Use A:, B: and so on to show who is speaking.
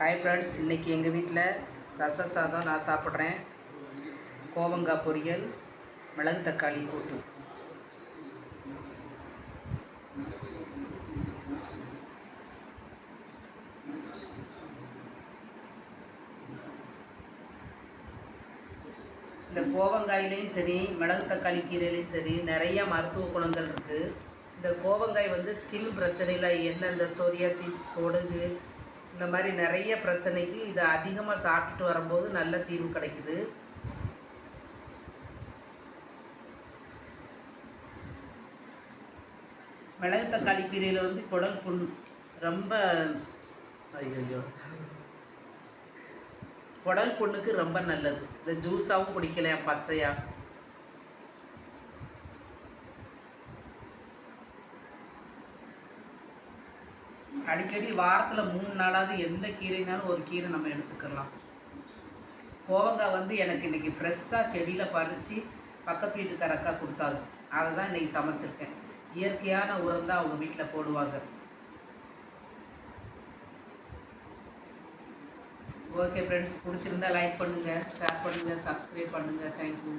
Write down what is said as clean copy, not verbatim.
A: Hi friends, இன்றைக்கி எங்கள் வீட்டில் ரச சாதம் நான் சாப்பிட்றேன். கோவங்காய் பொரியல், மிளகு தக்காளி கூட்டு. இந்த கோவங்காயிலையும் சரி, மிளகு தக்காளி கீரையிலையும் சரி நிறைய மருத்துவ குணங்கள் இருக்குது. இந்த கோவங்காய் ஸ்கின் பிரச்சனையில் இந்த சோரியாசிஸ், பொடுகு, இந்த மாதிரி நிறைய பிரச்சனைக்கு இதை அதிகமாக சாப்பிட்டுட்டு வரும்போது நல்ல தீர்வு கிடைக்குது. மிளகு தக்காளி கீரையில் குடல் புண் ரொம்ப குடல் புண்ணுக்கு ரொம்ப நல்லது. இந்த ஜூஸாகவும் குடிக்கலாம், பச்சையாக. அடிக்கடி வாரத்தில் 3 நாளாவது எந்த கீரைனாலும் ஒரு கீரை நம்ம எடுத்துக்கலாம். கோவங்காய் எனக்கு இன்றைக்கி ஃப்ரெஷ்ஷாக செடியில் பறித்து பக்கத்து வீட்டுக்கார அக்கா கொடுத்தாங்க. அதை தான் இன்றைக்கி சமைச்சிருக்கேன். இயற்கையான உரம் தான் அவங்க வீட்டில் போடுவாங்க. ஓகே ஃப்ரெண்ட்ஸ், பிடிச்சிருந்தா லைக் பண்ணுங்கள், ஷேர் பண்ணுங்கள், சப்ஸ்கிரைப் பண்ணுங்கள். தேங்க்யூ.